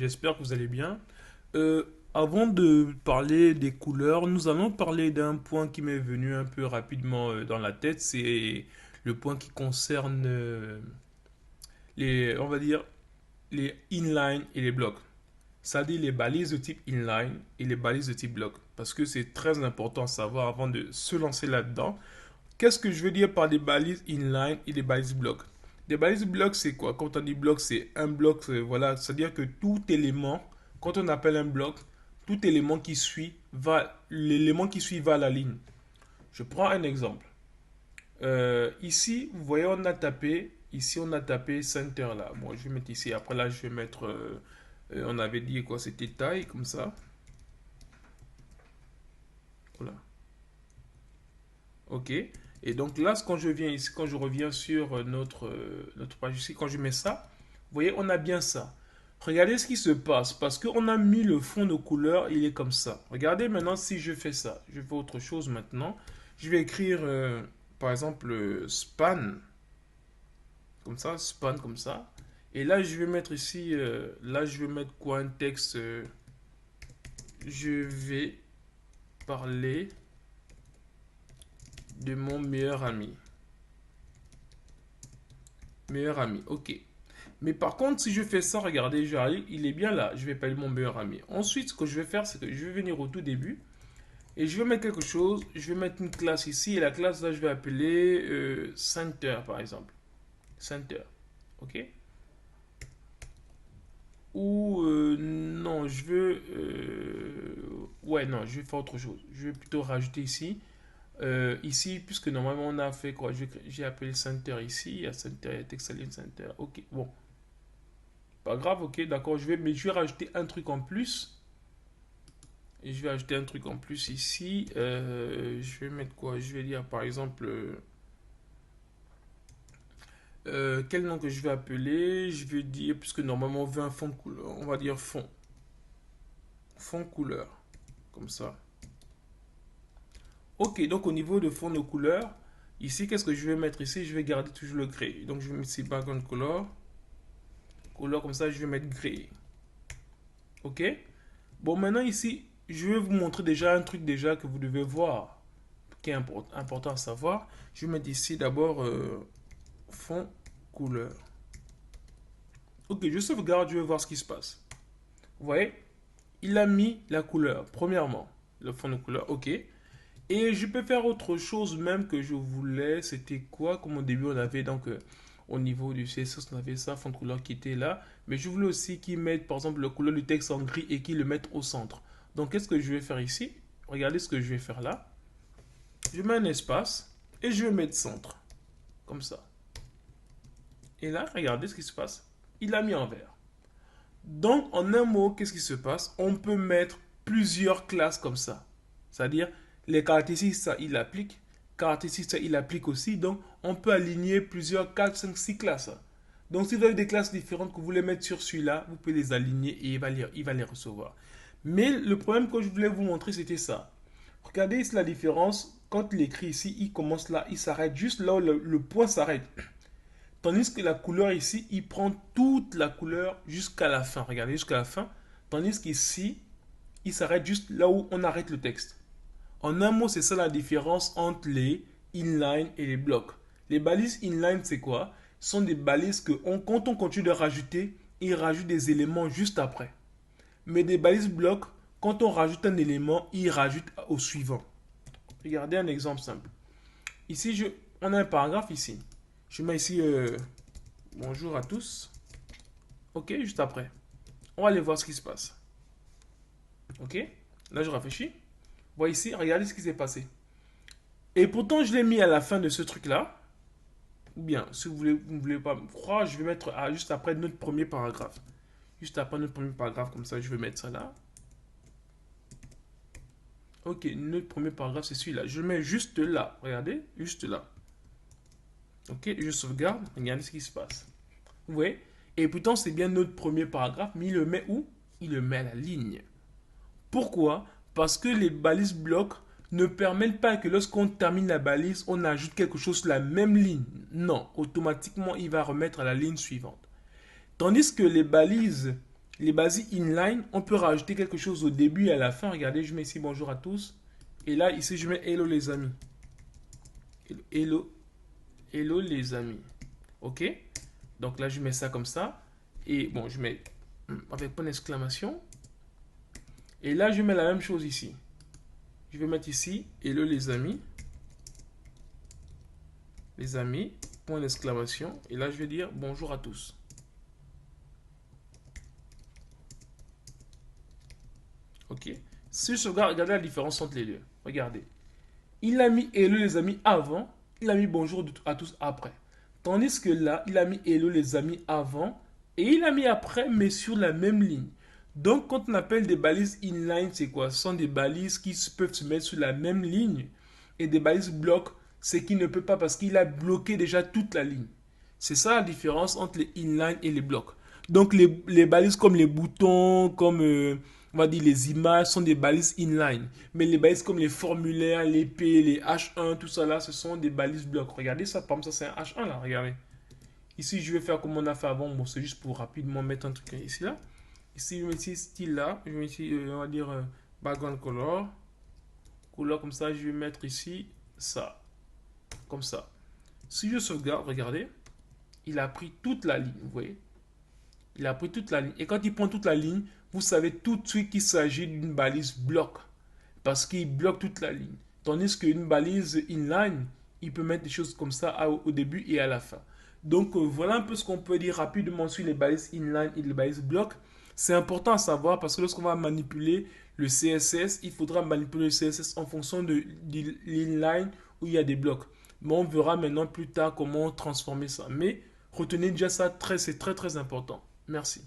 j'espère que vous allez bien. Avant de parler des couleurs, nous allons parler d'un point qui m'est venu un peu rapidement dans la tête. C'est le point qui concerne on va dire, les inline et les blocs. C'est-à-dire les balises de type inline et les balises de type bloc. Parce que c'est très important à savoir avant de se lancer là-dedans. Qu'est-ce que je veux dire par des balises inline et des balises blocs? Des balises blocs, c'est quoi? Quand on dit bloc, c'est un bloc, voilà, c'est-à-dire que tout élément, quand on appelle un bloc, tout élément qui suit l'élément qui suit va à la ligne. Je prends un exemple. Ici, vous voyez, on a tapé center là. Bon, je vais mettre ici. Après là, je vais mettre, on avait dit quoi? C'était taille, comme ça. Voilà. Ok. Et donc là, quand je viens ici, quand je reviens sur notre page ici, quand je mets ça, vous voyez, on a bien ça. Regardez ce qui se passe parce qu'on a mis le fond de couleur, il est comme ça. Regardez maintenant si je fais ça. Je fais autre chose maintenant. Je vais écrire, par exemple, span, comme ça. Et là, je vais mettre ici, là, je vais mettre quoi? Un texte. Je vais parler de mon meilleur ami. Meilleur ami, ok. Mais par contre, si je fais ça, regardez, j'arrive, il est bien là. Je vais appeler mon meilleur ami. Ensuite, ce que je vais faire, c'est que je vais venir au tout début et je vais mettre quelque chose. Je vais mettre une classe ici et la classe là, je vais appeler Center par exemple. Center, ok. Ou non, je veux. Ouais, non, je vais faire autre chose. Je vais plutôt rajouter ici. Ici, puisque normalement on a fait quoi? J'ai appelé Center ici. Il y a Center, il y a Texaline Center. Ok, bon. Pas grave, ok, d'accord. Mais je vais rajouter un truc en plus. Et je vais ajouter un truc en plus ici. Je vais mettre quoi? Je vais dire par exemple. Quel nom que je vais appeler? Je vais dire, puisque normalement on veut un fond de couleur. On va dire fond. Fond couleur. Comme ça. Ok, donc au niveau de fond de couleur, ici, qu'est-ce que je vais mettre ici? Je vais garder toujours le gris. Donc je vais mettre ici background color. Couleur comme ça, je vais mettre gris. Ok? Bon, maintenant ici, je vais vous montrer déjà un truc déjà que vous devez voir, qui est important à savoir. Je vais mettre ici d'abord fond couleur. Ok, je sauvegarde, je vais voir ce qui se passe. Vous voyez, il a mis la couleur, premièrement, le fond de couleur, ok. Et je peux faire autre chose même que je voulais, c'était quoi? Comme au début on avait donc au niveau du CSS, on avait ça, fond de couleur qui était là. Mais je voulais aussi qu'ils mettent par exemple la couleur du texte en gris et qu'ils le mettent au centre. Donc qu'est-ce que je vais faire ici? Regardez ce que je vais faire là. Je mets un espace et je vais mettre centre. Comme ça. Et là, regardez ce qui se passe. Il a mis en vert. Donc, en un mot, qu'est-ce qui se passe? On peut mettre plusieurs classes comme ça. C'est-à-dire, les caractéristiques, ça, il applique. Caractéristiques, ça, il applique aussi. Donc, on peut aligner plusieurs 4, 5, 6 classes. Donc, si vous avez des classes différentes que vous voulez mettre sur celui-là, vous pouvez les aligner et il va les recevoir. Mais le problème que je voulais vous montrer, c'était ça. Regardez ici la différence. Quand il écrit ici, il commence là, il s'arrête juste là où le point s'arrête. Tandis que la couleur ici, il prend toute la couleur jusqu'à la fin. Regardez, jusqu'à la fin. Tandis qu'ici, il s'arrête juste là où on arrête le texte. En un mot, c'est ça la différence entre les inline et les blocs. Les balises inline, c'est quoi? Ce sont des balises que quand on continue de rajouter, il rajoute des éléments juste après. Mais des balises blocs, quand on rajoute un élément, il rajoute au suivant. Regardez un exemple simple. Ici, on a un paragraphe ici. Je mets ici bonjour à tous. Ok, juste après. On va aller voir ce qui se passe. Ok, là je réfléchis. Voyez ici, regardez ce qui s'est passé. Et pourtant, je l'ai mis à la fin de ce truc-là. Ou bien, si vous ne voulez pas me croire, je vais mettre juste après notre premier paragraphe. Juste après notre premier paragraphe, comme ça, je vais mettre ça là. Ok, notre premier paragraphe, c'est celui-là. Je le mets juste là. Regardez, juste là. Ok, je sauvegarde. Regardez ce qui se passe. Vous voyez? Et pourtant, c'est bien notre premier paragraphe, mais il le met où? Il le met à la ligne. Pourquoi? Parce que les balises blocs ne permettent pas que lorsqu'on termine la balise, on ajoute quelque chose sur la même ligne. Non, automatiquement, il va remettre à la ligne suivante. Tandis que les balises Les basiques inline, on peut rajouter quelque chose au début et à la fin. Regardez, je mets ici bonjour à tous. Et là, ici, je mets hello les amis. Hello, hello les amis. Ok? Donc là, je mets ça comme ça. Et bon, je mets avec point d'exclamation. Et là, je mets la même chose ici. Je vais mettre ici hello les amis. Les amis, point d'exclamation. Et là, je vais dire bonjour à tous. Ok? Si je sauvegarde, regardez la différence entre les deux. Regardez. Il a mis hello les amis avant. Il a mis bonjour à tous après. Tandis que là, il a mis hello les amis avant. Et il a mis après, mais sur la même ligne. Donc, quand on appelle des balises inline, c'est quoi? Ce sont des balises qui peuvent se mettre sur la même ligne. Et des balises bloc, c'est qu'il ne peut pas parce qu'il a bloqué déjà toute la ligne. C'est ça la différence entre les inline et les blocs. Donc, les balises comme les boutons, comme on va dire les images, sont des balises inline. Mais les balises comme les formulaires, les P, les H1, tout ça là, ce sont des balises blocs. Regardez ça, par exemple, ça c'est un H1 là, regardez. Ici, je vais faire comme on a fait avant. Bon, c'est juste pour rapidement mettre un truc ici là. Ici, je mets ici style là. Je mets ici, on va dire background color. Couleur comme ça, je vais mettre ici ça. Comme ça. Si je sauvegarde, regardez, il a pris toute la ligne, vous voyez. Il a pris toute la ligne. Et quand il prend toute la ligne, vous savez tout de suite qu'il s'agit d'une balise bloc. Parce qu'il bloque toute la ligne. Tandis qu'une balise inline, il peut mettre des choses comme ça au début et à la fin. Donc voilà un peu ce qu'on peut dire rapidement sur les balises inline et les balises bloc. C'est important à savoir parce que lorsqu'on va manipuler le CSS, il faudra manipuler le CSS en fonction de l'inline où il y a des blocs. Mais on verra maintenant plus tard comment transformer ça. Mais retenez déjà ça, c'est très très important. Merci.